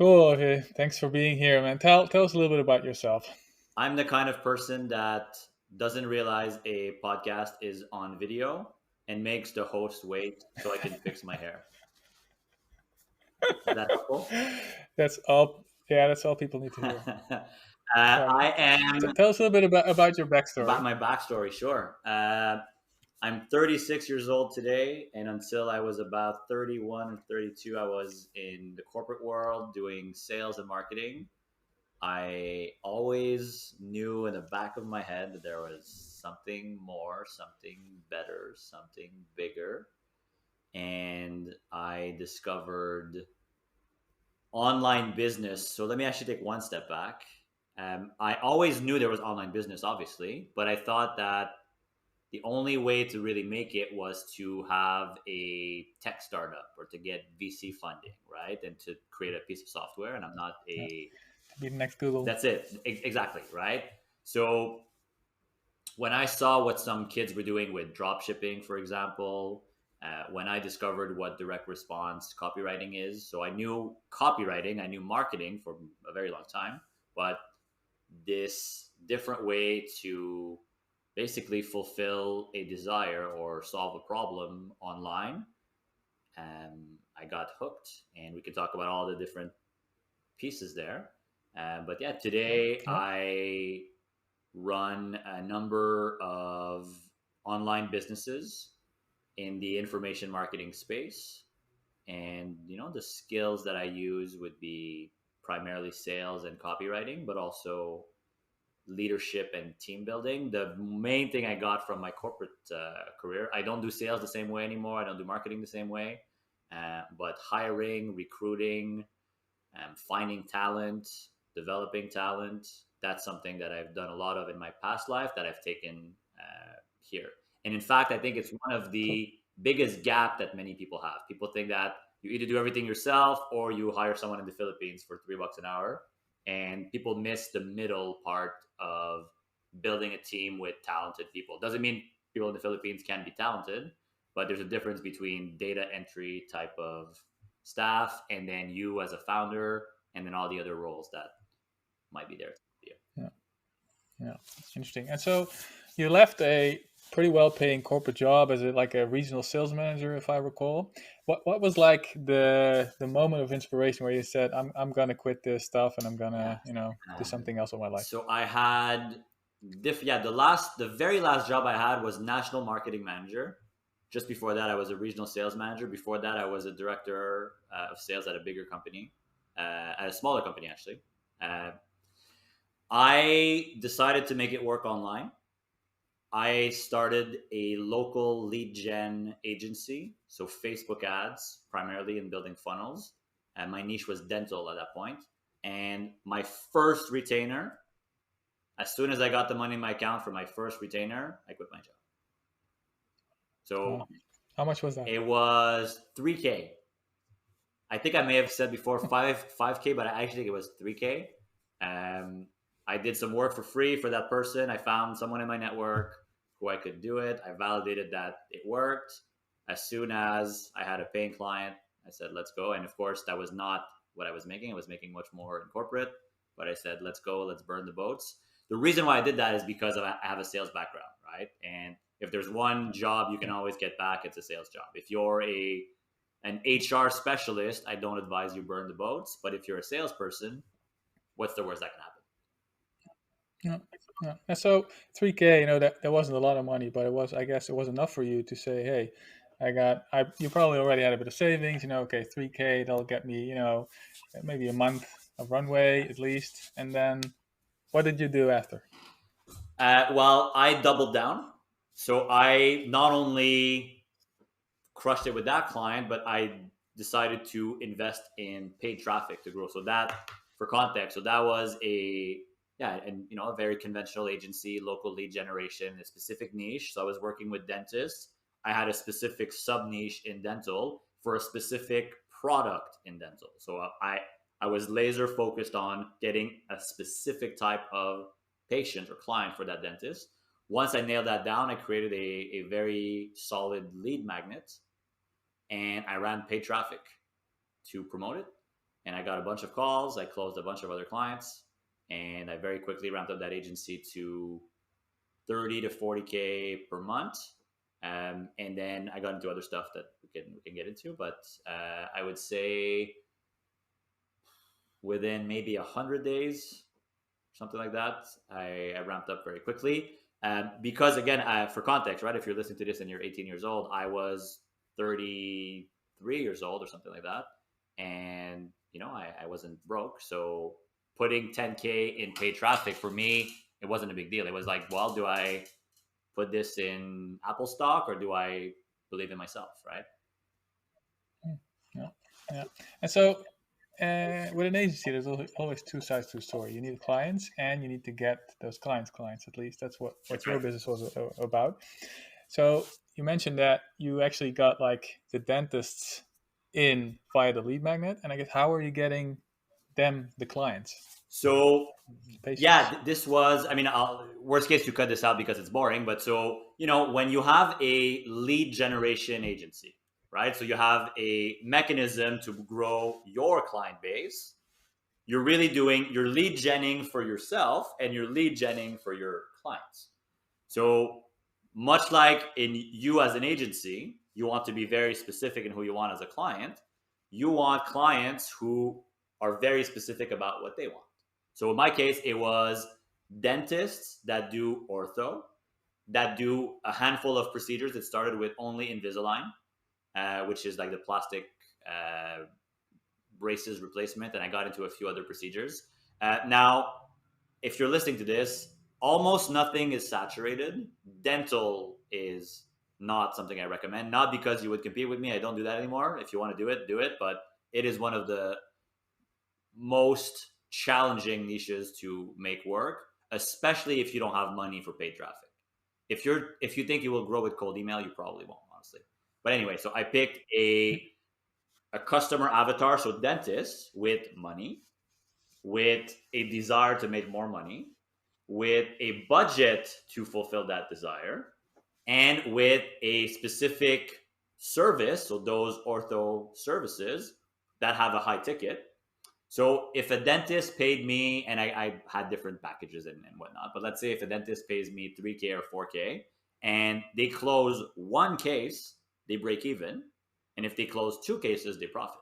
Cool. Okay. Thanks for being here, man. Tell us a little bit about yourself. I'm the kind of person that doesn't realize a podcast is on video and makes the host wait so I can fix my hair. Is that helpful? That's all. Yeah, that's all people need to hear. So, I am tell us a little bit about your about backstory. my backstory. Sure. I'm 36 years old today, and until I was about 31 or 32, I was in the corporate world doing sales and marketing. I always knew in the back of my head that there was something more, something better, something bigger. And I discovered online business. So let me actually take one step back. I always knew there was online business, obviously, but I thought that the only way to really make it was to have a tech startup or to get VC funding, right? And to create a piece of software. And I'm not Yeah, a to be the next Google. That's it. Exactly, right? So when I saw what some kids were doing with drop shipping, for example, when I discovered what direct response copywriting is, so I knew copywriting, I knew marketing for a very long time, but this different way to basically fulfill a desire or solve a problem online, I got hooked, and we could talk about all the different pieces there. But yeah, today Yeah. I run a number of online businesses in the information marketing space. And, the skills that I use would be primarily sales and copywriting, but also leadership and team building. The main thing I got from my corporate career, I don't do sales the same way anymore. I don't do marketing the same way. But hiring, recruiting, finding talent, developing talent. That's something that I've done a lot of in my past life that I've taken here. And in fact, I think it's one of Cool. the biggest gap that many people have. People think that you either do everything yourself or you hire someone in the Philippines for $3 an hour. And people miss the middle part of building a team with talented people. Doesn't mean people in the Philippines can be talented, but there's a difference between data entry type of staff and then you as a founder and then all the other roles that might be there. Yeah. Yeah. Yeah. Interesting. And so, you left a pretty well-paying corporate job as like a regional sales manager, if I recall. What was like the moment of inspiration where you said, I'm gonna quit this stuff and I'm Yeah. gonna do Um, something else with my life. so I had the very last job I had was national marketing manager. Just before that, I was a regional sales manager. Before that, I was a director of sales at a bigger company, at a smaller company actually. Uh, I decided to make it work online. I started a local lead gen agency, so Facebook ads primarily in building funnels. And my niche was dental at that point. And my first retainer, as soon as I got the money in my account for my first retainer, I quit my job. So Wow. How much was that? it was 3K. I think I may have said before 5K, but I actually think it was 3K. Um, I did some work for free for that person. I found someone in my network who I could do it. I validated that it worked. As soon as I had a paying client, I said, let's go. And of course, that was not what I was making. I was making much more in corporate, but I said, let's go, let's burn the boats. The reason why I did that is because I have a sales background, right? And if there's one job you can Yeah. always get back, it's a sales job. If you're an HR specialist, I don't advise you burn the boats. But if you're a salesperson, what's the worst that can happen? Yeah. Yeah. And so 3K, that wasn't a lot of money, but I guess it was enough for you to say, hey, you probably already had a bit of savings, okay, 3K, that'll get me, maybe a month of runway at least. And then what did you do after? Well, I doubled down. So I not only crushed it with that client, but I decided to invest in paid traffic to grow. So that, for context, so that was and a very conventional agency, local lead generation, a specific niche. So I was working with dentists. I had a specific sub niche in dental for a specific product in dental. So I was laser focused on getting a specific type of patient or client for that dentist. Once I nailed that down, I created a very solid lead magnet and I ran paid traffic to promote it. and I got a bunch of calls. I closed a bunch of other clients, and I very quickly ramped up that agency to 30 to 40K per month. And then I got into other stuff that we can get into, but I would say within maybe 100 days, something like that, I ramped up very quickly. Because again, for context, right? If you're listening to this and you're 18 years old, I was 33 years old or something like that, and I wasn't broke. So putting 10K in paid traffic for me, it wasn't a big deal. It was like, well, do I put this in Apple stock or do I believe in myself, right? Mm, yeah, yeah. And so with an agency, there's always two sides to the story. You need clients, and you need to get those clients. At least that's what That's your right. business was about. So you mentioned that you actually got like the dentists in via the lead magnet, and I guess how are you getting them the clients, So the patients? yeah, this was, I mean, worst case, you cut this out because it's boring. But so, when you have a lead generation agency, right? So you have a mechanism to grow your client base. You're really doing, you're lead genning for yourself and you're lead genning for your clients. So much like in you as an agency, you want to be very specific in who you want as a client. You want clients who are very specific about what they want. So in my case, it was dentists that do ortho, that do a handful of procedures that started with only Invisalign, which is like the plastic uh, braces replacement, and I got into a few other procedures. Now, if you're listening to this, almost nothing is saturated. Dental is not something I recommend. Not because you would compete with me. I don't do that anymore. If you want to do it, do it. But it is one of the most challenging niches to make work, especially if you don't have money for paid traffic. If you think you will grow with cold email, you probably won't, honestly. But anyway, so I picked a customer avatar, so dentists with money, with a desire to make more money, with a budget to fulfill that desire, and with a specific service, so those ortho services that have a high ticket. So if a dentist paid me, and I had different packages and whatnot, but let's say if a dentist pays me 3K or 4K and they close one case, they break even. And if they close two cases, they profit.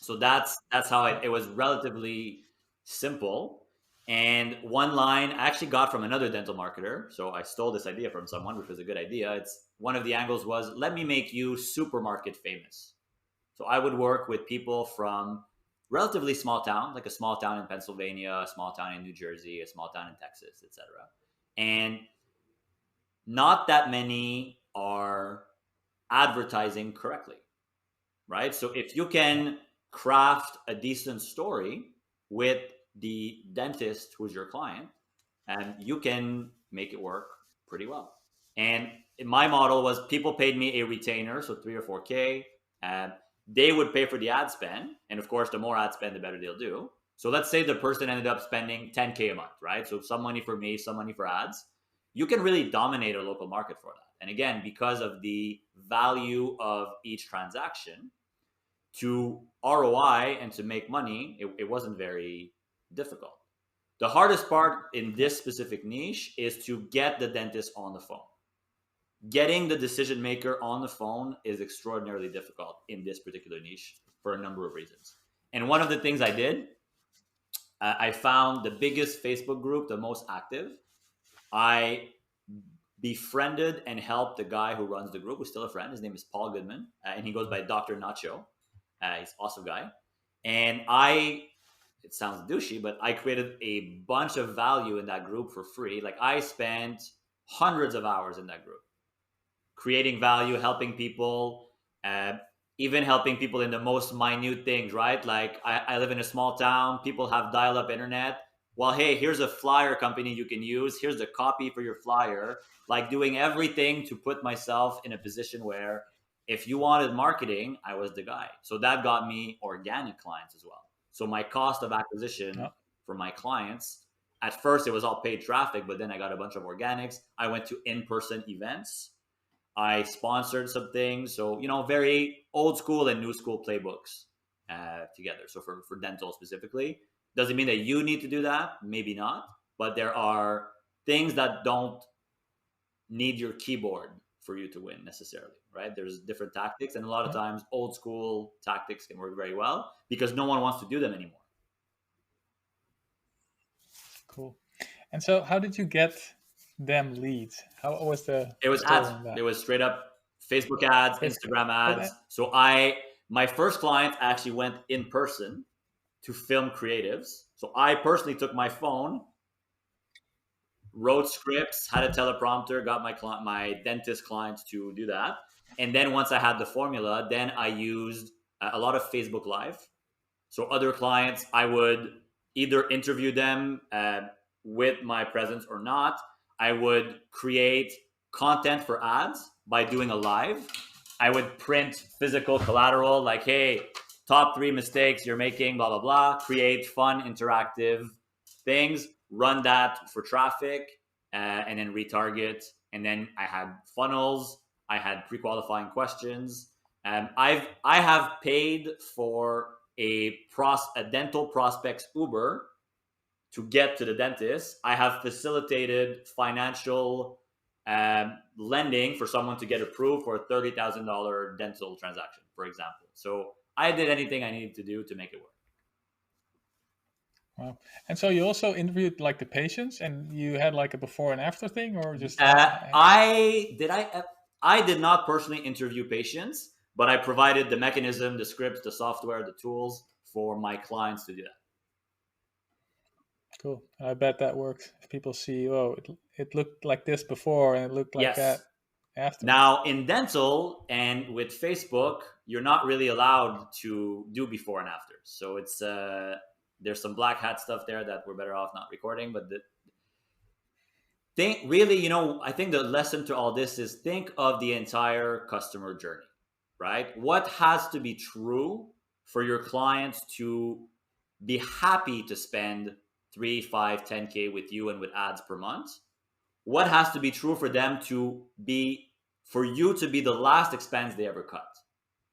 So that's how it was relatively simple. And one line I actually got from another dental marketer. So I stole this idea from someone, which was a good idea. It's one of the angles was, let me make you supermarket famous. So I would work with people from relatively small towns, like a small town in Pennsylvania, a small town in New Jersey, a small town in Texas, etc. And not that many are advertising correctly, right? So if you can craft a decent story with the dentist who's your client, and you can make it work pretty well. And my model was people paid me a retainer, so 3 or 4K, and they would pay for the ad spend. And of course, the more ad spend, the better they'll do. So let's say the person ended up spending 10K a month, right? So some money for me, some money for ads. You can really dominate a local market for that. And again, because of the value of each transaction, to ROI and to make money, it wasn't very difficult. The hardest part in Yeah, this specific niche is to get the dentist on the phone. Getting the decision maker on the phone is extraordinarily difficult in this particular niche for a number of reasons. And one of the things I did, I found the biggest Facebook group, the most active. I befriended and helped the guy who runs the group, who's still a friend. His name is Paul Goodman, and he goes by Dr. Nacho. He's an awesome guy. And it sounds douchey, but I created a bunch of value in that group for free. Like I spent hundreds of hours in that group creating value, helping people, uh, even helping people in the most minute things, right? Like I live in a small town, people have dial up internet. Well, hey, here's a flyer company you can use. Here's the copy for your flyer. Like doing everything to put myself in a position where if you wanted marketing, I was the guy. So that got me organic clients as well. So my cost of acquisition yeah, for my clients, at first it was all paid traffic, but then I got a bunch of organics. I went to in-person events. I sponsored some things. So, very old school and new school playbooks. together. So for dental specifically, doesn't mean that you need to do that. Maybe not, but there are things that don't need your keyboard for you to win necessarily, right? There's different tactics, and a lot of Yeah, times old school tactics can work very well because no one wants to do them anymore. cool. And so, how did you get them leads? How was It the was ads. story on It that? was straight up Facebook ads, Facebook. Instagram But ads. So my first client actually went in person to film creatives. So I personally took my phone, wrote scripts, had a teleprompter, got my dentist clients to do that. And then once I had the formula, then I used a lot of Facebook Live. So other clients, I would either interview them with my presence or not. I would create content for ads by doing a live. I would print physical collateral like, hey, top 3 mistakes you're making, blah, blah, blah. Create fun, interactive things, run that for traffic, and then retarget. And then I had funnels, I had pre qualifying questions. I have paid for a dental prospect's Uber to get to the dentist. I have facilitated financial lending for someone to get approved for a $30,000 dental transaction, for example. So I did anything I needed to do to make it work. wow. And so you also interviewed like the patients, and you had like a before and after thing, or just I did not personally interview patients, but I provided the mechanism, the scripts, the software, the tools for my clients to do that. cool. I bet that works. If people see, oh, it looked like this before, and it looked like Yes. that after. Now, in dental and with Facebook, you're not really allowed to do before and after. So it's there's some black hat stuff there that we're better off not recording. But the thing, really, I think the lesson to all this is think of the entire customer journey, right? What has to be true for your clients to be happy to spend 3, 5, 10K with you and with ads per month? What has to be true for them to be for you to be the last expense they ever cut?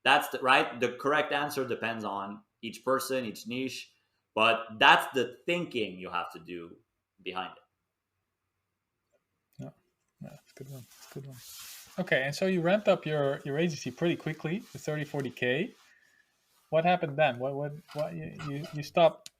That's right. The correct answer depends on each person, each niche, but that's the thinking you have to do behind it. Yeah, yeah, it's a good one. It's a good one. Okay, and so you ramped up your agency pretty quickly to 30, 40K. What happened then? What you stopped,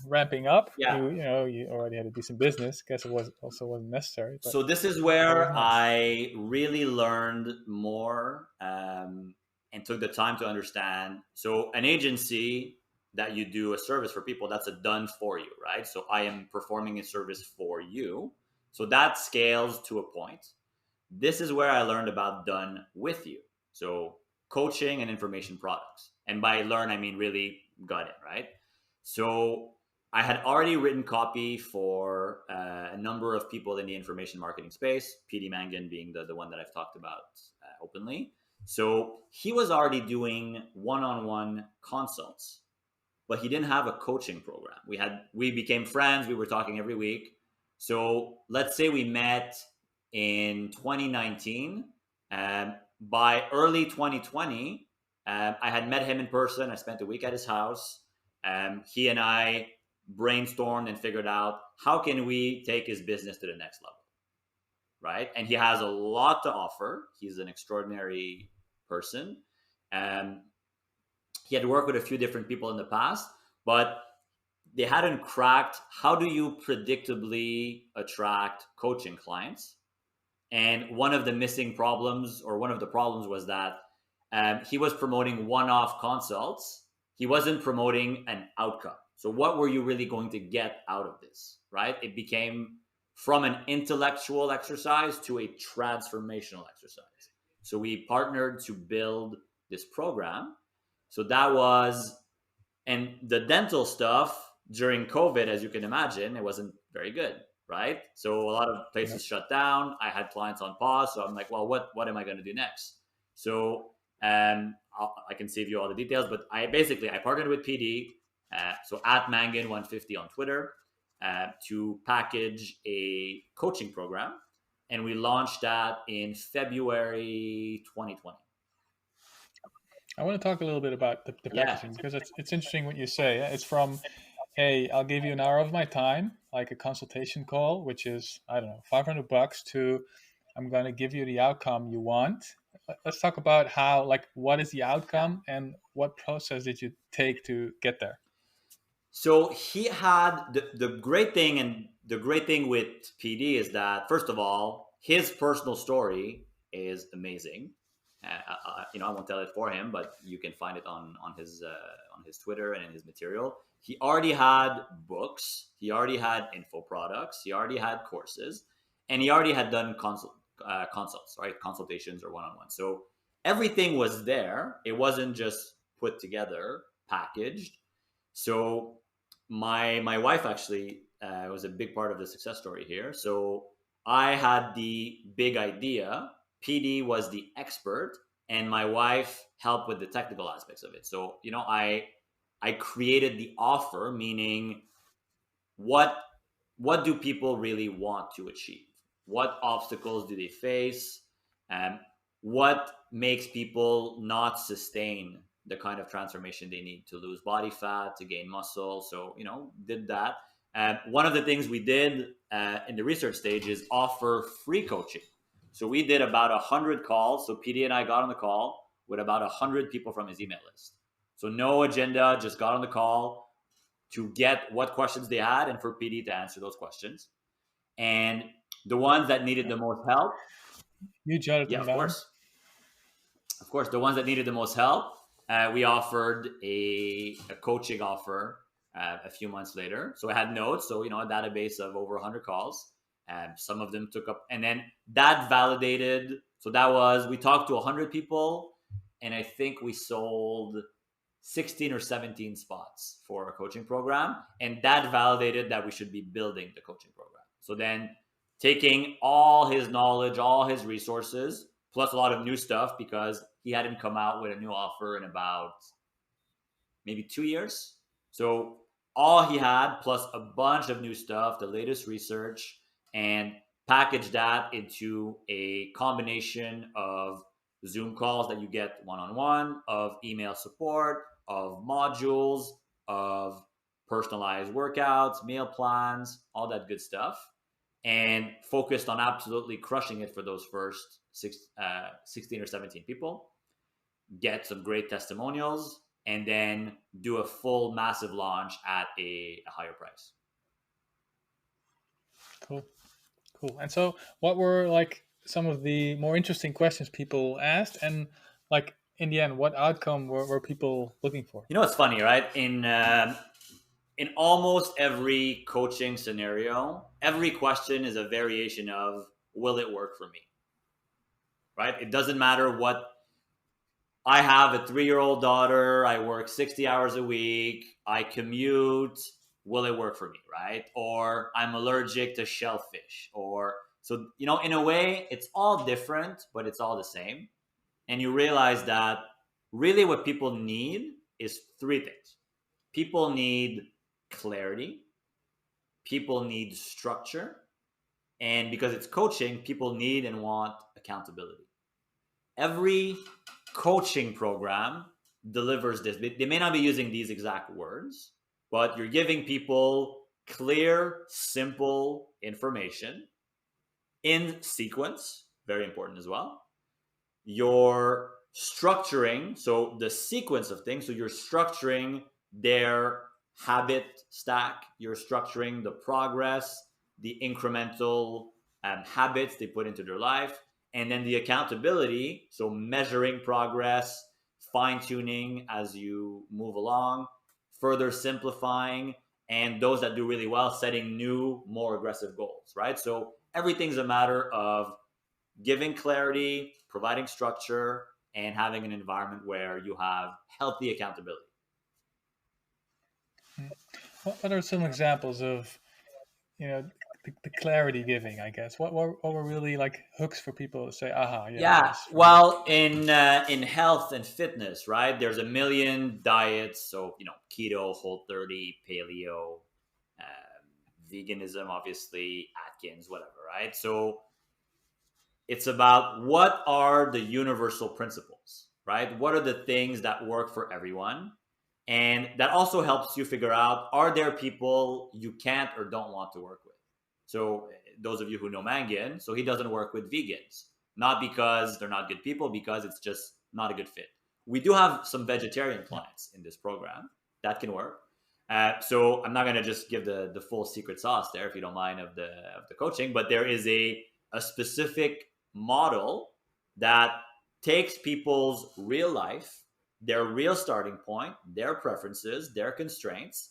ramping up. Yeah. You already had a decent business. Guess it was also wasn't necessary, but So this is what was where next? I really learned more and took the time to understand. So an agency that you do a service for people, that's a done for you, right? So I am performing a service for you. So that scales to a point. This is where I learned about done with you. So coaching and information products. And by learn, I mean really got it, right? So I had already written copy for a number of people in the information marketing space, PD Mangan being the one that I've talked about openly. So he was already doing one-on-one consults, but he didn't have a coaching program. We became friends. We were talking every week. So let's say we met in 2019. By early 2020, I had met him in person. I spent a week at his house. He and I brainstormed and figured out how can we take his business to the next level, right? And he has a lot to offer. He's an extraordinary person. Um, he had worked with a few different people in the past, but they hadn't cracked how do you predictably attract coaching clients. And one of the missing problems, or one of the problems, was that he was promoting one-off consults. He wasn't promoting an outcome. So what were you really going to get out of this, right? It became from an intellectual exercise to a transformational exercise. So we partnered to build this program. So that was, and the dental stuff during COVID, as you can imagine, it wasn't very good, right? So a lot of Yep. places shut down. I had clients on pause. So I'm like, well, what am I going to do next? So I can save you all the details, but I partnered with PD, so at Mangan 150 on Twitter, to package a coaching program. And we launched that in February 2020. I want to talk a little bit about the Yeah. packaging because it's interesting what you say. It's from, hey, I'll give you an hour of my time, like a consultation call, which is, I don't know, $500, to I'm going to give you the outcome you want. Let's talk about how, like, what is the Yeah. outcome and what process did you take to get there? So he had the great thing, and the great thing with PD is that, first of all, his personal story is amazing. I won't tell it for him, but you can find it on his Twitter and in his material. He already had books, he already had info products, he already had courses, and he already had done consults, right? Consultations or one on one. So everything was there. It wasn't just put together, packaged. So my wife actually was a big part of the success story here. So I had the big idea. PD was the expert, and my wife helped with the technical aspects of it. So I created the offer, meaning what what do people really want to achieve? What obstacles do they face? Um, what makes people not sustain the kind of transformation they need to lose body fat, to gain muscle? So, did that. One of the things we did in the research stage is offer free coaching. So we did about 100 calls. So PD and I got on the call with about 100 people from his email list. So no agenda, just got on the call to get what questions they had and for PD to answer those questions. And the ones that needed Yeah. the most help, You jotted yeah, them of down. course, the ones that needed the most help, we offered a coaching offer a few months later. So I had notes, so a database of over 100 calls. Some of them took up, and then that validated. So that was we talked to 100 people, and I think we sold 16 or 17 spots for a coaching program. And that validated that we should be building the coaching program. So then taking all his knowledge, all his resources, plus a lot of new stuff because he hadn't come out with a new offer in about maybe 2 years. So all he had, plus a bunch of new stuff, the latest research, and package that into a combination of Zoom calls that you get one on one, of email support, of modules, of personalized workouts, meal plans, all that good stuff, and focused on absolutely crushing it for those first 16 or 17 people, get some great testimonials, and then do a full massive launch at a higher price. Cool. Cool. And so, what were like some of the more interesting questions people asked, and like in the end, what outcome were people looking for? It's funny, right? In almost every coaching scenario, every question is a variation of will it work for me? Right? It doesn't matter what. I have a 3-year old daughter. I work 60 hours a week. I commute. Will it work for me? Right? Or I'm allergic to shellfish. Or so, in a way, it's all different, but it's all the same. And you realize that really what people need is three things. People need clarity, people need structure, and because it's coaching, people need and want accountability. Every coaching program delivers this. They may not be using these exact words, but you're giving people clear, simple information in sequence, very important as well. You're structuring, so the sequence of things, so you're structuring their habit stack, you're structuring the progress, the incremental habits they put into their life, and then the accountability, so measuring progress, fine tuning as you move along, further simplifying, and those that do really well, setting new, more aggressive goals, right? So everything's a matter of giving clarity, providing structure, and having an environment where you have healthy accountability. What are some examples of the clarity giving? I guess what were really like hooks for people to say, "Aha, yeah, that Yeah, is for me." well, in health and fitness, right? There's a million diets, so keto, Whole30, paleo, veganism, obviously, Atkins, whatever, right? So it's about what are the universal principles. right? What are the things that work for everyone? And that also helps you figure out, are there people you can't or don't want to work with? So those of you who know Mangan, so he doesn't work with vegans, not because they're not good people, because it's just not a good fit. We do have some vegetarian Yeah. clients in this program that can work. So I'm not going to just give the full secret sauce there, if you don't mind, of the coaching, but there is a specific model that takes people's real life, their real starting point, their preferences, their constraints,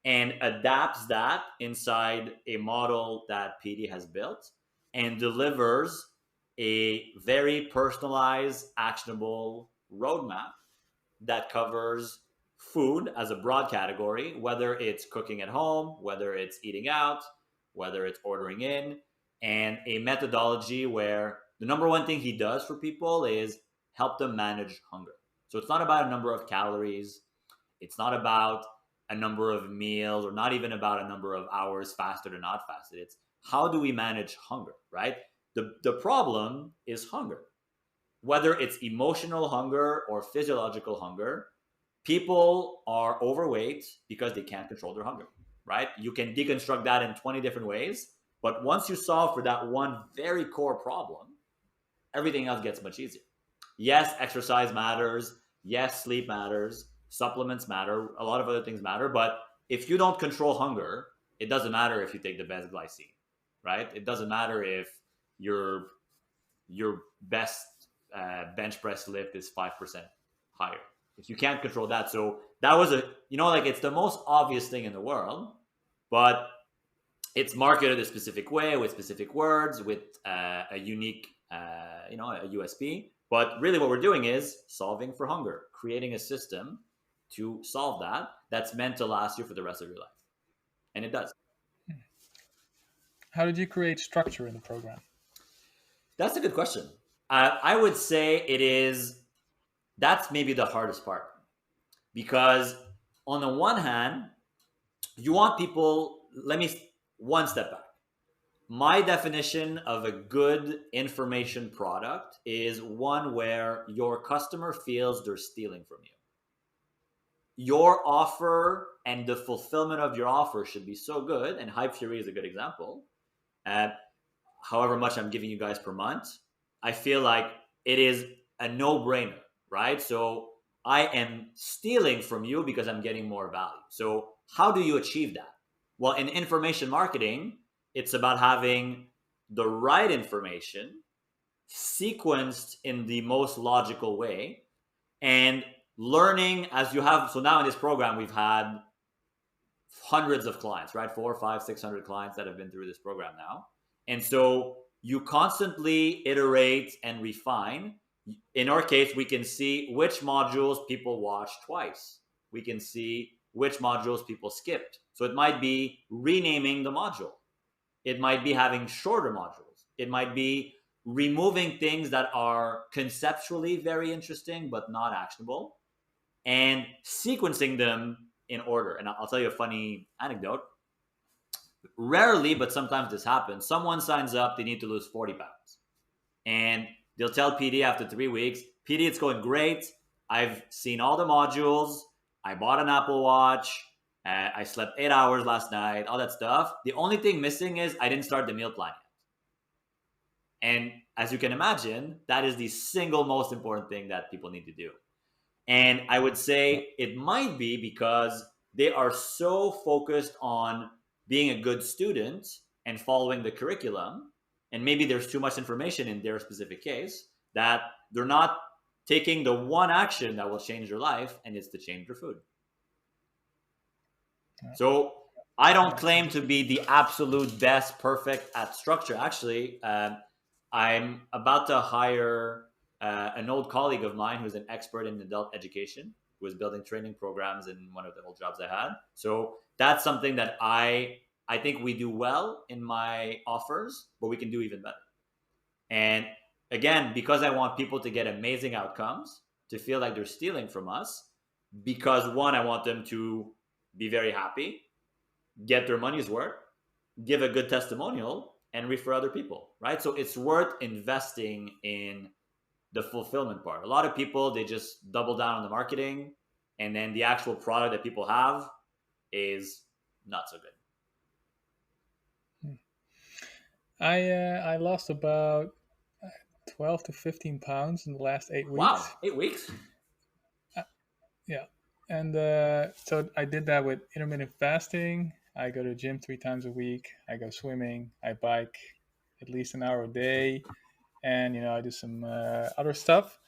and adapts that inside a model that PD has built and delivers a very personalized, actionable roadmap that covers food as a broad category, whether it's cooking at home, whether it's eating out, whether it's ordering in, and a methodology where the number one thing he does for people is help them manage hunger. So it's not about a number of calories, it's not about a number of meals, or not even about a number of hours fasted or not fasted. It's how do we manage hunger, right? The problem is hunger. Whether it's emotional hunger or physiological hunger, people are overweight because they can't control their hunger, right? You can deconstruct that in 20 different ways, but once you solve for that one very core problem, everything else gets much easier. Yes, exercise matters. Yes, sleep matters. Supplements matter. A lot of other things matter. But if you don't control hunger, it doesn't matter if you take the best glycine, right? It doesn't matter if your your best bench press lift is 5% higher. If you can't control that, so that was like it's the most obvious thing in the world, but it's marketed a specific way with specific words with a unique a USP. But really what we're doing is solving for hunger, creating a system to solve that that's meant to last you for the rest of your life, and it does. How did you create structure in the program? That's a good question. I would say it is, that's maybe the hardest part, because on the one hand you want people, let me one step back. My definition of a good information product is one where your customer feels they're stealing from you. Your offer and the fulfillment of your offer should be so good, and Hype Fury is a good example. At however much I'm giving you guys per month, I feel like it is a no brainer, right? So I am stealing from you because I'm getting more value. So, how do you achieve that? Well, in information marketing, it's about having the right information sequenced in the most logical way and learning as you have. So, now in this program, we've had hundreds of clients, right? 400, 500, 600 clients that have been through this program now. And so you constantly iterate and refine. In our case, we can see which modules people watched twice. We can see which modules people skipped. So it might be renaming the module. It might be having shorter modules. It might be removing things that are conceptually very interesting but not actionable, and sequencing them in order. And I'll tell you a funny anecdote. Rarely, but sometimes this happens. Someone signs up, they need to lose 40 pounds. And they'll tell PD after 3 weeks, PD, it's going great. I've seen all the modules. I bought an Apple Watch. I slept 8 hours last night, all that stuff. The only thing missing is I didn't start the meal plan yet. And as you can imagine, that is the single most important thing that people need to do. And I would say it might be because they are so focused on being a good student and following the curriculum, and maybe there's too much information in their specific case, that they're not taking the one action that will change their life, and it's to change their food. Yeah, So I don't yeah, it's claim to be the absolute best, perfect at structure. Actually, I'm about to hire an old colleague of mine who's an expert in adult education, who was building training programs in one of the old jobs I had. So that's something that I think we do well in my offers, but we can do even better. And again, because I want people to get amazing outcomes, to feel like they're stealing from us, because one, I want them to be very happy, get their money's worth, give a good testimonial, and refer other people, right? So it's worth investing in the fulfillment part. A lot of people, they just double down on the marketing, and then the actual product that people have is not so good. I lost about 12 to 15 pounds in the last 8 weeks. Wow, 8 weeks? Uh, yeah, and so I did that with intermittent fasting. I go to the gym 3 times a week. I go swimming. I bike at least an hour a day, and I do some other stuff.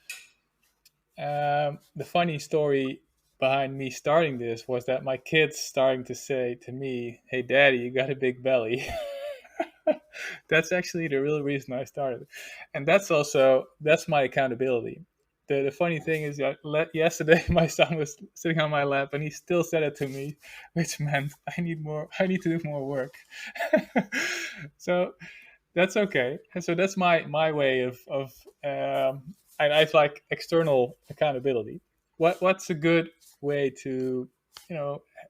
The funny story behind me starting this was that my kids starting to say to me, "Hey, Daddy, you got a big belly." That's actually the real reason I started, and that's my accountability. The funny thing is that yesterday my son was sitting on my lap and he still said it to me, which meant I need to do more work. So that's okay. And so that's my way of I like external accountability. What's a good way to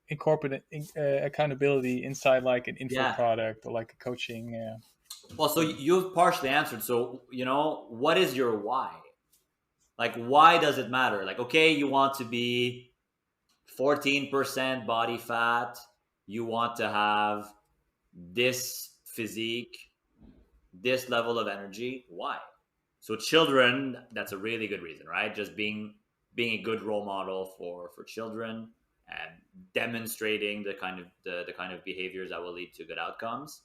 incorporate accountability inside like an info Yeah. product or like a coaching Well, so thing? you've partially answered. So, what is your why? Like, why does it matter? Like, okay, you want to be 14% body fat, you want to have this physique, this level of energy. Why? So children, that's a really good reason, right? Just being a good role model for children and demonstrating the kind of behaviors that will lead to good outcomes.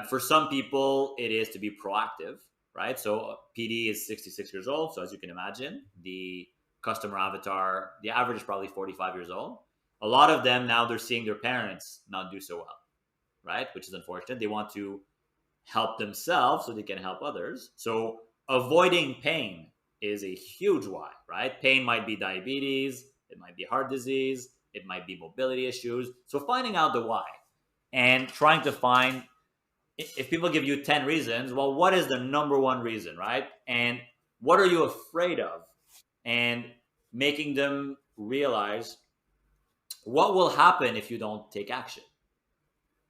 For some people, it is to be proactive, right? So PD is 66 years old. So as you can imagine, the customer avatar, the average is probably 45 years old. A lot of them now they're seeing their parents not do so well, right? Which is unfortunate. They want to help themselves so they can help others. So avoiding pain is a huge why, right? Pain might be diabetes, it might be heart disease, it might be mobility issues. So finding out the why and trying to find, if people give you 10 reasons, well, what is the number one reason, right? And what are you afraid of? And making them realize what will happen if you don't take action,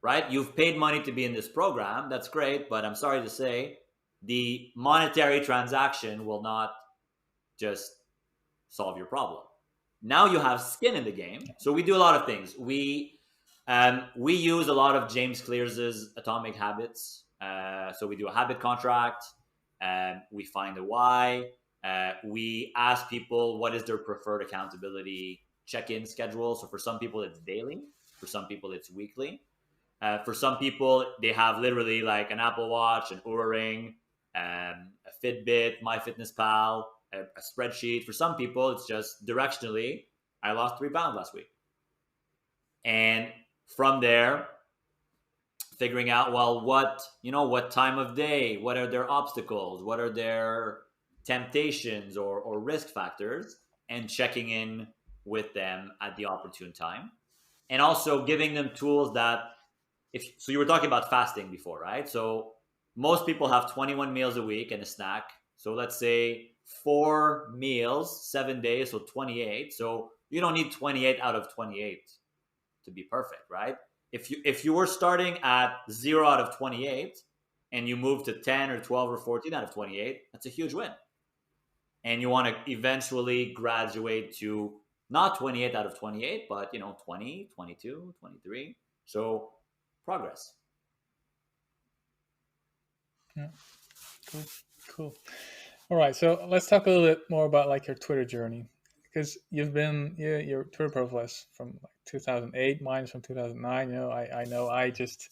right? You've paid money to be in this program. That's great. But I'm sorry to say, the monetary transaction will not just solve your problem. Now you have skin in the game. So we do a lot of things. We use a lot of James Clear's Atomic Habits. So we do a habit contract. We find a why. We ask people what is their preferred accountability check-in schedule. So for some people, it's daily. For some people, it's weekly. For some people, they have literally like an Apple Watch, an Oura Ring, a Fitbit, MyFitnessPal, a spreadsheet. For some people, it's just directionally, I lost 3 pounds last week. And from there, figuring out, well, what time of day, what are their obstacles, what are their temptations or risk factors, and checking in with them at the opportune time. And also giving them tools that, if so, you were talking about fasting before, right? So most people have 21 meals a week and a snack. So let's say 4 meals, 7 days, so 28. So you don't need 28 out of 28 to be perfect, right? If you were starting at 0 out of 28 and you move to 10 or 12 or 14 out of 28, that's a huge win. And you want to eventually graduate to not 28 out of 28, but 20, 22, 23. So progress. Yeah, cool, cool. All right, so let's talk a little bit more about like your Twitter journey, because your Twitter profile is from like 2008, mine is from 2009. I know I just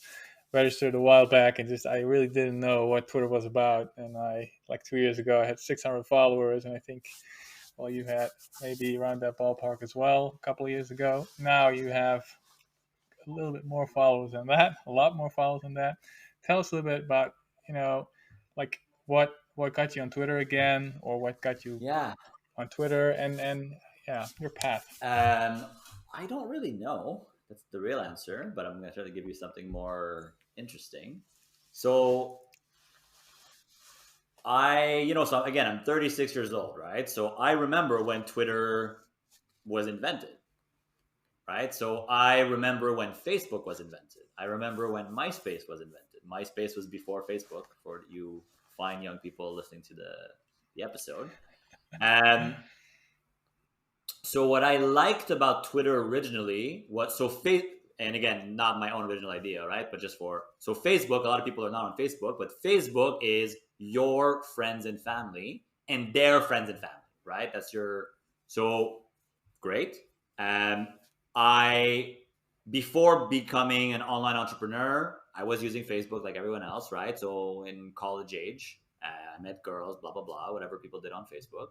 registered a while back and just I really didn't know what Twitter was about, and I like 2 years ago I had 600 followers, and I think well you had maybe around that ballpark as well a couple of years ago. Now you have a little bit more followers than that, a lot more followers than that. Tell us a little bit about, like what got you on Twitter again, or what got you Yeah. on Twitter, and yeah, your path. Um, I don't really know. That's the real answer, but I'm going to try to give you something more interesting. So so again, I'm 36 years old, right? So I remember when Twitter was invented, right? So I remember when Facebook was invented. I remember when MySpace was invented. MySpace was before Facebook, for you fine young people listening to the the episode. Um, so what I liked about Twitter originally was and again, not my own original idea, right? But just for so Facebook, a lot of people are not on Facebook, but Facebook is your friends and family and their friends and family, right? That's your so great. Um, I before becoming an online entrepreneur, I was using Facebook like everyone else, right? So in college age, I met girls, blah blah blah, whatever people did on Facebook.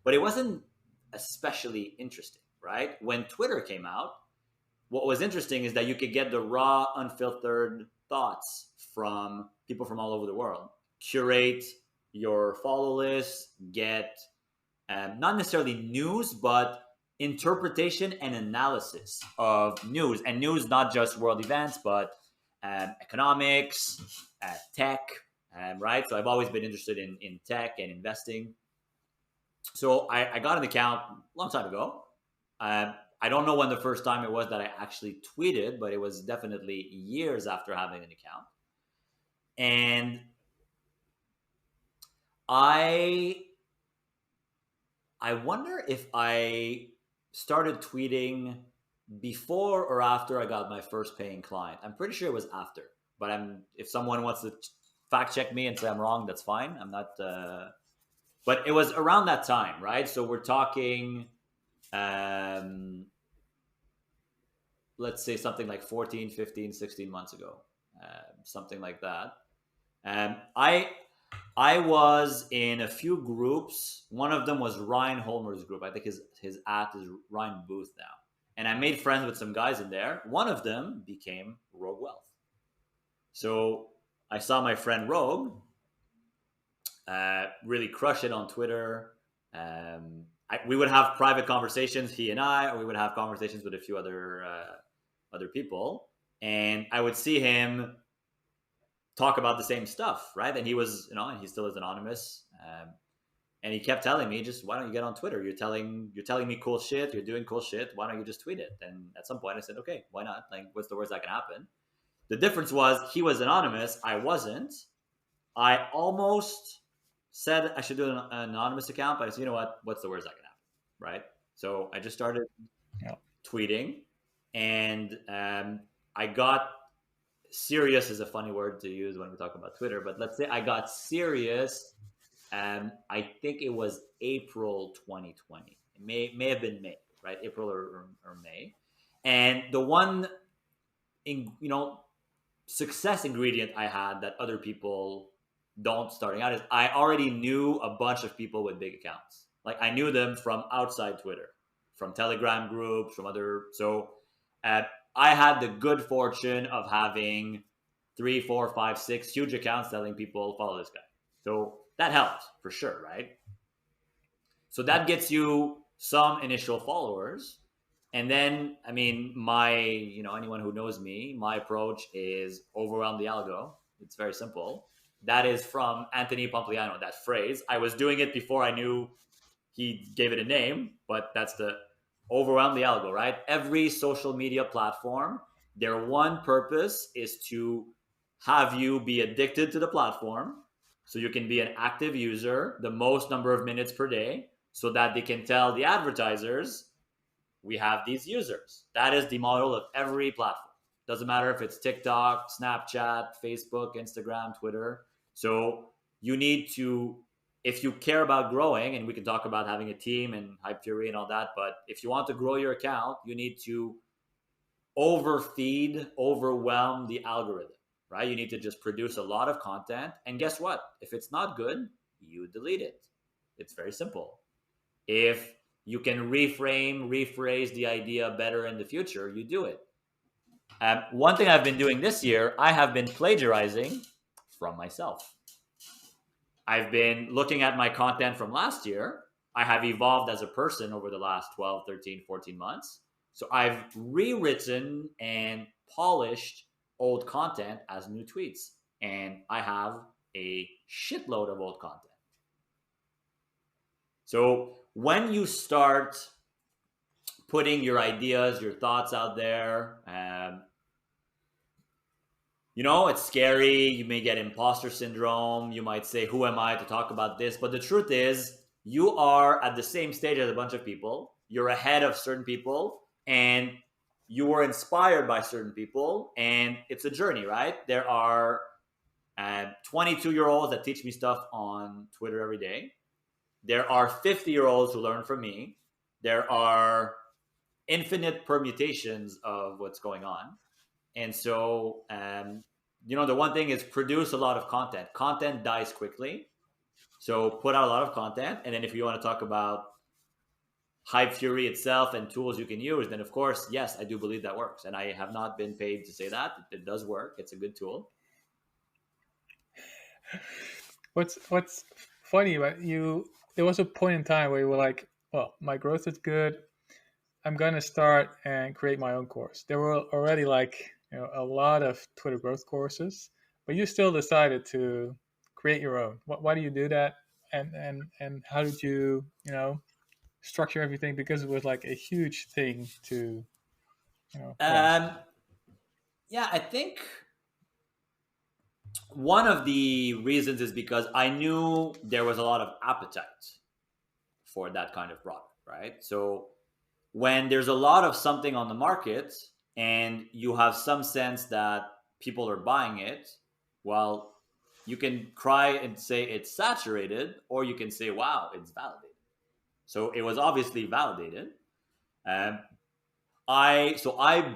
But it wasn't especially interesting, right? When Twitter came out, what was interesting is that you could get the raw, unfiltered thoughts from people from all over the world. Curate your follow list, get not necessarily news, but interpretation and analysis of news. And news, not just world events, but economics, tech, right? So I've always been interested in tech and investing. So I got an account a long time ago. I don't know when the first time it was that I actually tweeted, but it was definitely years after having an account. And I I wonder if I started tweeting before or after I got my first paying client. I'm pretty sure it was after, but if someone wants to fact check me and say I'm wrong, that's fine. I'm not. But it was around that time, right? So we're talking, um, let's say something like 14, 15, 16 months ago, something like that. I was in a few groups. One of them was Ryan Holmer's group. I think his at is Ryan Booth now. And I made friends with some guys in there. One of them became Rogue Wealth. So I saw my friend Rogue really crush it on Twitter. We would have private conversations, he and I, or we would have conversations with a few other people, and I would see him talk about the same stuff, right? And he was, and he still is anonymous. And he kept telling me, just why don't you get on Twitter? You're telling me cool shit. You're doing cool shit. Why don't you just tweet it? And at some point, I said, okay, why not? Like, what's the worst that can happen? The difference was he was anonymous. I wasn't. I almost said I should do an anonymous account, but I said, you know what? What's the worst that can happen, right? So I just started Yeah. tweeting, and I got serious is a funny word to use when we talk about Twitter, but let's say I got serious. I think it was April 2020. It may have been May, right? April or May. And the one, success ingredient I had that other people don't starting out is I already knew a bunch of people with big accounts. Like I knew them from outside Twitter, from Telegram groups, from other. So uh, I had the good fortune of having 3, 4, 5, 6 huge accounts telling people follow this guy. So that helped for sure, right? So Yeah. that gets you some initial followers. And then, I mean, anyone who knows me, my approach is overwhelm the algo. It's very simple. That is from Anthony Pompliano, that phrase. I was doing it before I knew he gave it a name, but that's the overwhelm the algo, right? Every social media platform, their one purpose is to have you be addicted to the platform so you can be an active user the most number of minutes per day so that they can tell the advertisers we have these users. That is the model of every platform. Doesn't matter if it's TikTok, Snapchat, Facebook, Instagram, Twitter. So you need to, if you care about growing, and we can talk about having a team and Hype Fury and all that, but if you want to grow your account, you need to overfeed, overwhelm the algorithm, right? You need to just produce a lot of content. And guess what? If it's not good, you delete it. It's very simple. If you can rephrase the idea better in the future, you do it. One thing I've been doing this year, I have been plagiarizing from myself. I've been looking at my content from last year. I have evolved as a person over the last 12, 13, 14 months. So I've rewritten and polished old content as new tweets. And I have a shitload of old content. So when you start putting your ideas, your thoughts out there, it's scary. You may get imposter syndrome. You might say, who am I to talk about this? But the truth is, you are at the same stage as a bunch of people. You're ahead of certain people, and you were inspired by certain people. And it's a journey, right? There are 22-year-olds that teach me stuff on Twitter every day. There are 50-year-olds who learn from me. There are infinite permutations of what's going on. And so, the one thing is produce a lot of content. Content dies quickly. So put out a lot of content. And then if you want to talk about Hype Fury itself and tools you can use, then of course, yes, I do believe that works. And I have not been paid to say that. It does work. It's a good tool. What's funny about you? There was a point in time where you were like, "Well, my growth is good. I'm gonna start and create my own course." There were already like a lot of Twitter growth courses, but you still decided to create your own. Why do you do that? And how did you structure everything? Because it was like a huge thing to grasp. Um, yeah, I think one of the reasons is because I knew there was a lot of appetite for that kind of product, right? So when there's a lot of something on the market and you have some sense that people are buying it, well, you can cry and say it's saturated, or you can say, wow, it's validated. So it was obviously validated. Um, I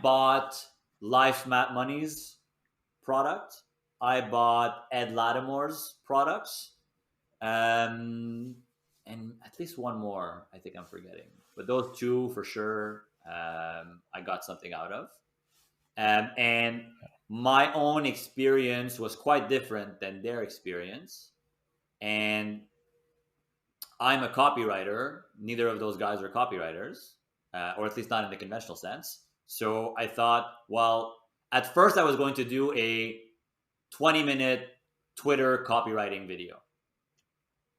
bought Life Map Money's product. I bought Ed Lattimore's products. Um, and at least one more, I think I'm forgetting. But those two for sure, I got something out of. And my own experience was quite different than their experience. And I'm a copywriter. Neither of those guys are copywriters, or at least not in the conventional sense. So I thought, well, at first I was going to do a 20-minute Twitter copywriting video.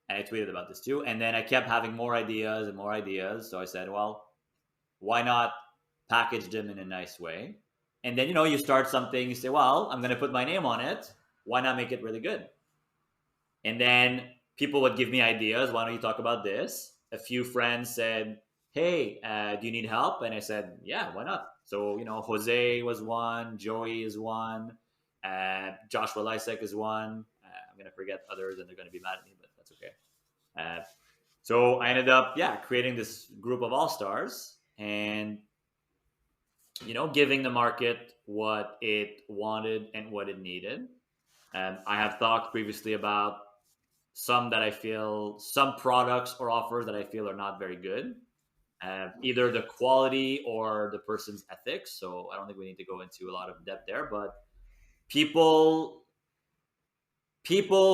And I tweeted about this too. And then I kept having more ideas and more ideas. So I said, well, why not package them in a nice way? And then, you start something, you say, well, I'm going to put my name on it. Why not make it really good? And then people would give me ideas. Why don't you talk about this? A few friends said, hey, do you need help? And I said, yeah, why not? So, Jose was one, Joey is one, Joshua Lysek is one. I'm going to forget others and they're going to be mad at me, but that's okay. So I ended up, creating this group of all-stars and, giving the market what it wanted and what it needed. I have talked previously about some products or offers that I feel are not very good. Either the quality or the person's ethics. So I don't think we need to go into a lot of depth there, but people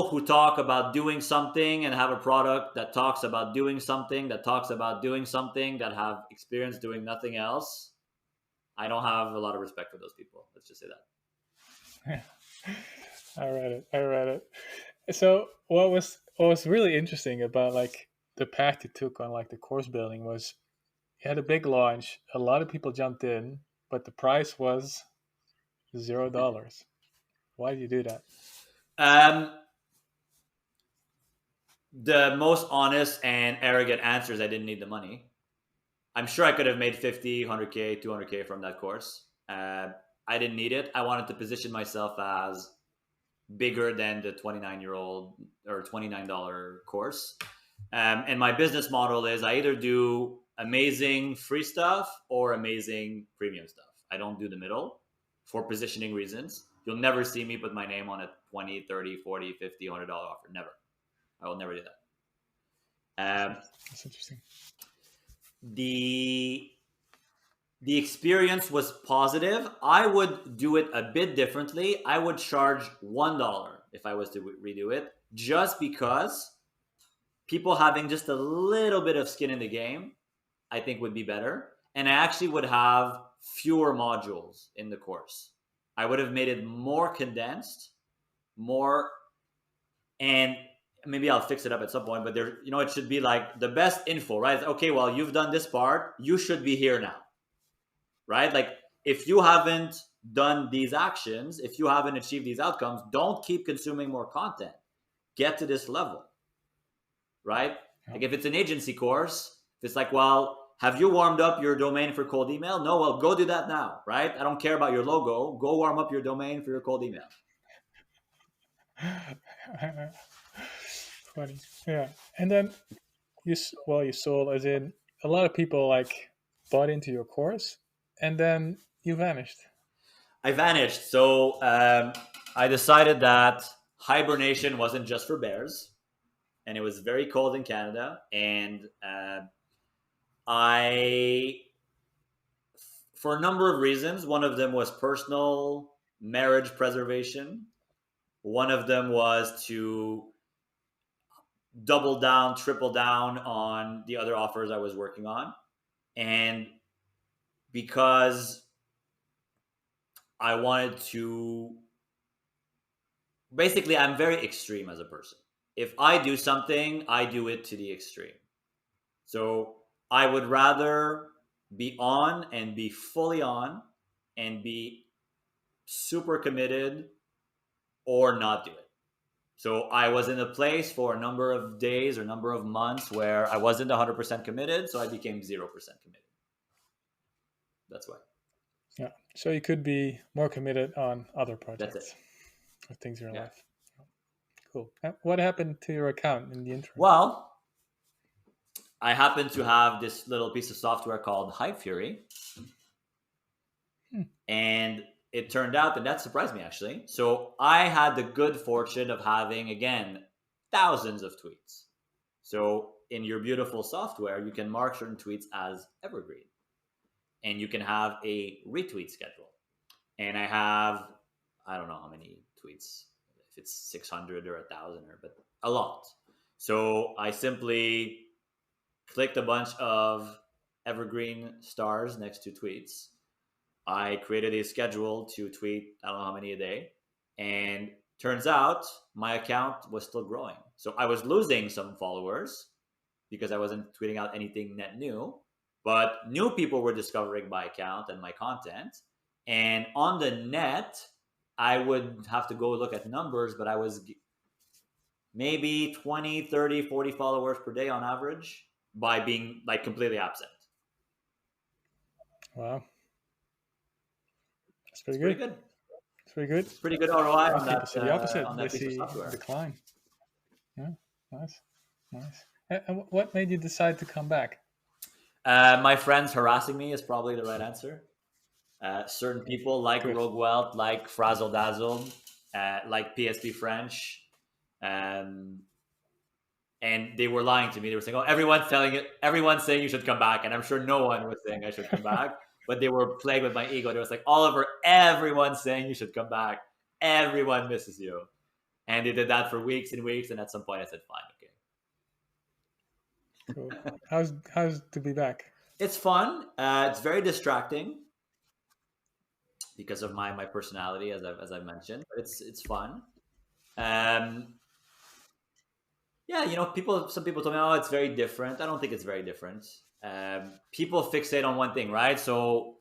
who talk about doing something and have a product that talks about doing something that talks about doing something that have experience doing nothing else, I don't have a lot of respect for those people. Let's just say that. I read it. So what was really interesting about like the path you took on like the course building was you had a big launch, a lot of people jumped in, but the price was $0. Why did you do that? Um, the most honest and arrogant answer is I didn't need the money. I'm sure I could have made 50, 100K, 200K from that course. I didn't need it. I wanted to position myself as bigger than the 29-year-old or $29 course. And my business model is I either do amazing free stuff or amazing premium stuff. I don't do the middle for positioning reasons. You'll never see me put my name on a 20, 30, 40, 50, $100 offer. Never. I will never do that. That's interesting. The experience was positive. I would do it a bit differently. I would charge $1 if I was to redo it, just because people having just a little bit of skin in the game, I think would be better. And I actually would have fewer modules in the course. I would have made it more condensed, and maybe I'll fix it up at some point, but it should be like the best info, right? Okay, well, you've done this part. You should be here now, right? Like if you haven't done these actions, if you haven't achieved these outcomes, don't keep consuming more content. Get to this level, right? Yeah. Like if it's an agency course, if it's like, well, have you warmed up your domain for cold email? No, well, go do that now, right? I don't care about your logo. Go warm up your domain for your cold email. Funny. Yeah. And then you sold, as in a lot of people like bought into your course, and then you vanished. I vanished. So I decided that hibernation wasn't just for bears, and it was very cold in Canada. And I, for a number of reasons, one of them was personal marriage preservation. One of them was to double down, triple down on the other offers I was working on. And because I wanted to, basically, I'm very extreme as a person. If I do something, I do it to the extreme. So I would rather be on and be fully on and be super committed or not do it. So I was in a place for a number of days or number of months where I wasn't 100% committed, so I became 0% committed. That's why. Yeah. So you could be more committed on other That's it. projects or things in your Yeah. life. Cool. What happened to your account in the interim? Well, I happen to have this little piece of software called Hype Fury, Hmm. and it turned out that surprised me actually. So I had the good fortune of having, again, thousands of tweets. So in your beautiful software, you can mark certain tweets as evergreen, and you can have a retweet schedule. And I have, I don't know how many tweets, if it's 600 or 1,000, but a lot. So I simply clicked a bunch of evergreen stars next to tweets. I created a schedule to tweet, I don't know how many a day. And turns out my account was still growing. So I was losing some followers because I wasn't tweeting out anything net new, but new people were discovering my account and my content. And on the net, I would have to go look at numbers, but I was maybe 20, 30, 40 followers per day on average by being like completely absent. Wow. That's It's pretty pretty good. good. It's pretty good. Pretty good ROI Most people see the opposite. on They that piece of see a software. decline. Yeah. Nice. Nice. And what made you decide to come back? My friends harassing me is probably the right answer. Certain people like Good. Rogue Wealth, like Frazzle Dazzle, like PSP French, um, and they were lying to me. They were saying, "Oh, everyone's saying you should come back," and I'm sure no one was saying I should come back. But they were playing with my ego. They was like, "Oliver, everyone's saying you should come back. Everyone misses you," and they did that for weeks and weeks. And at some point, I said, "Fine, okay." Cool. How's to be back? It's fun. It's very distracting because of my personality, as I mentioned. But it's fun. Um, yeah, some people told me, "Oh, it's very different." I don't think it's very different. People fixate on one thing, right? So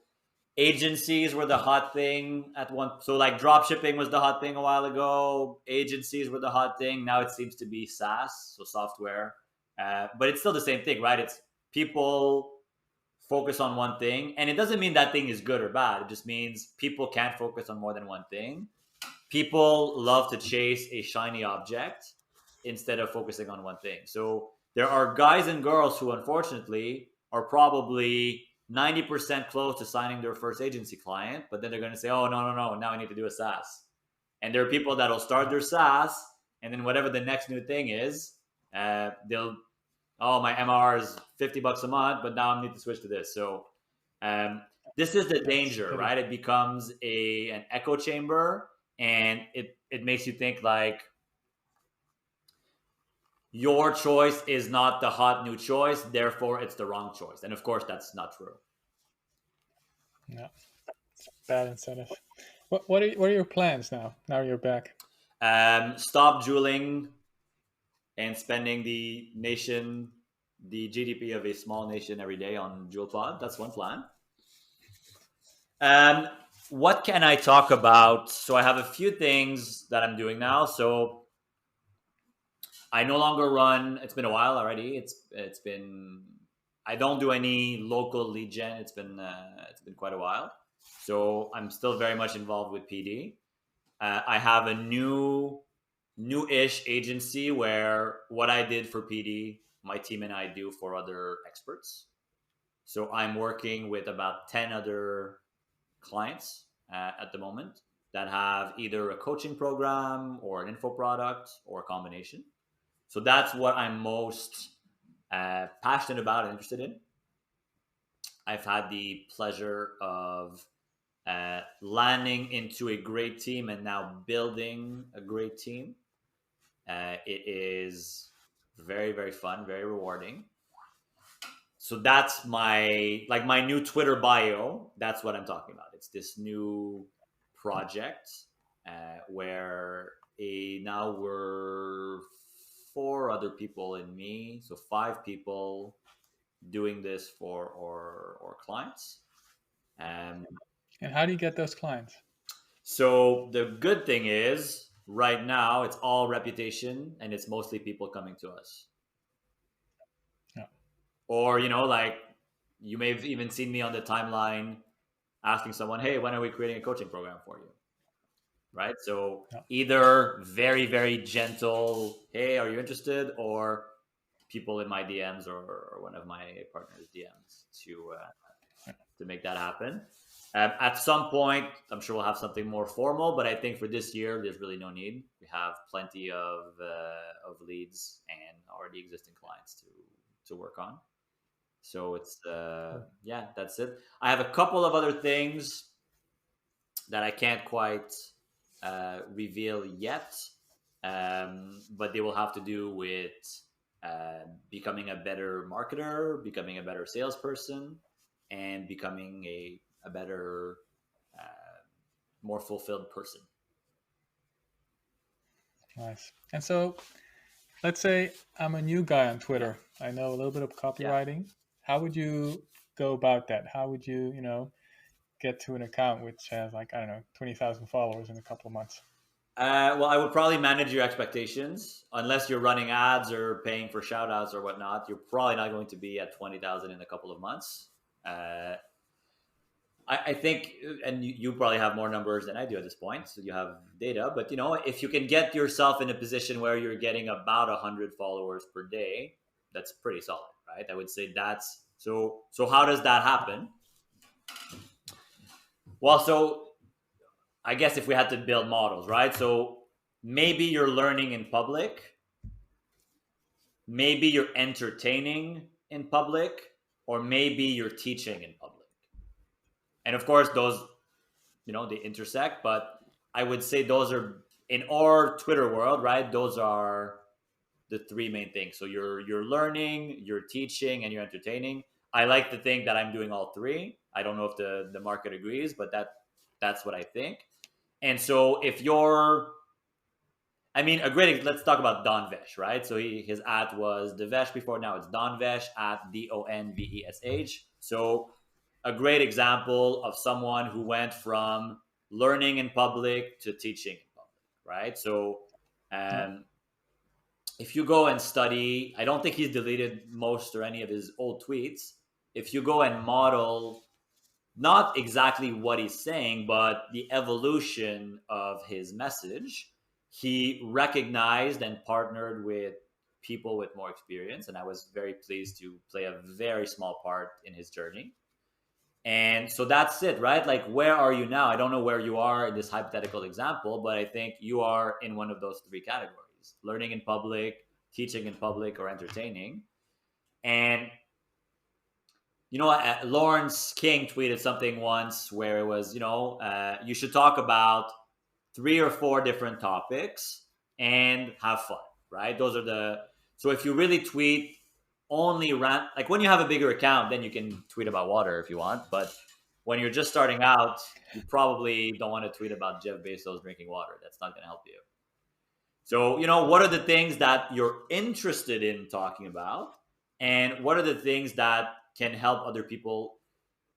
agencies were the hot thing at one. So like drop shipping was the hot thing a while ago. Agencies were the hot thing. Now it seems to be SaaS, so software. But it's still the same thing, right? It's people focus on one thing, and it doesn't mean that thing is good or bad. It just means people can't focus on more than one thing. People love to chase a shiny object instead of focusing on one thing. So there are guys and girls who, unfortunately, are probably 90% close to signing their first agency client, but then they're going to say, "Oh, no, no, no, now I need to do a SaaS." And there are people that'll start their SaaS, and then whatever the next new thing is, they'll, "Oh, my MR is $50 a month, but now I need to switch to this." So this is the That's danger, pity. right? It becomes an echo chamber, and it makes you think like your choice is not the hot new choice, therefore it's the wrong choice. And of course, that's not true. No, bad incentive. What are your plans now? Now you're back. Stop juuling and spending the GDP of a small nation every day on Jewel Pod. That's one plan. Um, What can I talk about? So I have a few things that I'm doing now. So I no longer run. It's been a while already. It's been. I don't do any local lead gen. It's been quite a while. So I'm still very much involved with PD. I have a new-ish agency where what I did for PD, my team and I do for other experts. So I'm working with about 10 other clients at the moment that have either a coaching program or an info product or a combination. So that's what I'm most passionate about and interested in. I've had the pleasure of landing into a great team and now building a great team. It is very, very fun, very rewarding. So that's my new Twitter bio. That's what I'm talking about. It's this new project where now we're four other people and me, so five people doing this for our clients. Um, And how do you get those clients? so the good thing is right now it's all reputation and it's mostly people coming to us. Yeah. Or, like you may have even seen me on the timeline asking someone, hey, when are we creating a coaching program for you? Right. So Yeah. either very, very gentle, hey, are you interested? Or people in my DMs or one of my partners' DMs to make that happen. At some point, I'm sure we'll have something more formal, but I think for this year, there's really no need. We have plenty of leads and already existing clients to work on. So it's Cool. yeah, that's it. I have a couple of other things that I can't quite reveal yet, but they will have to do with becoming a better marketer, becoming a better salesperson, and becoming a better, more fulfilled person. Nice. And so, let's say I'm a new guy on Yeah, Twitter. I know a little bit of yeah. copywriting. How would you go about that? How would you, get to an account which has like, I don't know, 20,000 followers in a couple of months? Well, I would probably manage your expectations. Unless you're running ads or paying for shout outs or whatnot, you're probably not going to be at 20,000 in a couple of months. Uh, I think, and you probably have more numbers than I do at this point, so you have data. But if you can get yourself in a position where you're getting about 100 followers per day, that's pretty solid, right? I would say that's so. So how does that happen? Well, so I guess if we had to build models, right? So maybe you're learning in public, maybe you're entertaining in public, or maybe you're teaching in public. And of course, those they intersect, but I would say those are in our Twitter world, right? Those are the three main things. So you're learning, you're teaching, and you're entertaining. I like to think that I'm doing all three. I don't know if the market agrees, but that's what I think. And so if you're I mean, let's talk about Don Vesh, right? So his ad was Devesh before, now it's Don Vesh at DONVESH. So a great example of someone who went from learning in public to teaching in public, right? So Yeah. um, if you go and study, I don't think he's deleted most or any of his old tweets. If you go and model not exactly what he's saying, but the evolution of his message, he recognized and partnered with people with more experience. And I was very pleased to play a very small part in his journey. And so that's it, right? Like, where are you now? I don't know where you are in this hypothetical example, but I think you are in one of those three categories: learning in public, teaching in public, or entertaining. And Lawrence King tweeted something once where it was, you should talk about three or four different topics and have fun, right? Those are so if you really tweet only rant, like when you have a bigger account, then you can tweet about water if you want. But when you're just starting out, you probably don't want to tweet about Jeff Bezos drinking water. That's not going to help you. So, what are the things that you're interested in talking about? And what are the things that can help other people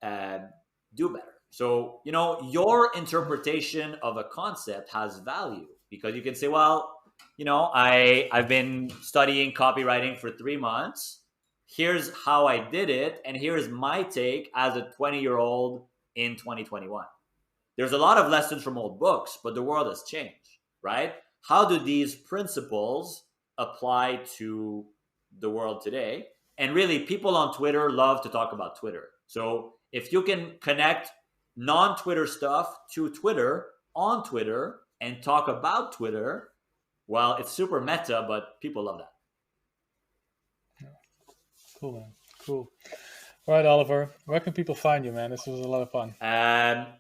uh, do better? So, your interpretation of a concept has value because you can say, well, I've been studying copywriting for 3 months. Here's how I did it, and here's my take as a 20-year-old in 2021. There's a lot of lessons from old books, but the world has changed, right? How do these principles apply to the world today? And really, people on Twitter love to talk about Twitter. So if you can connect non Twitter stuff to Twitter on Twitter and talk about Twitter, well, it's super meta, but people love that. Cool, man. Cool. All right, Oliver. Where can people find you, man? This was a lot of fun.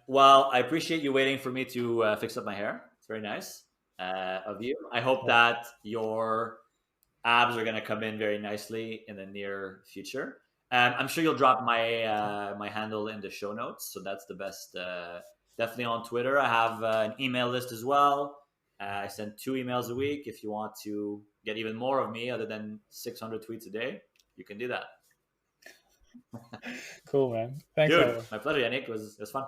Well, I appreciate you waiting for me to fix up my hair. It's very nice of you. I hope Yeah. that your abs are going to come in very nicely in the near future. I'm sure you'll drop my handle in the show notes, so that's the best. Definitely on Twitter. I have an email list as well. I send 2 emails a week. If you want to get even more of me, other than 600 tweets a day, you can do that. Cool, man. Thanks, Dude, Oliver. my pleasure, Yannick. It was fun.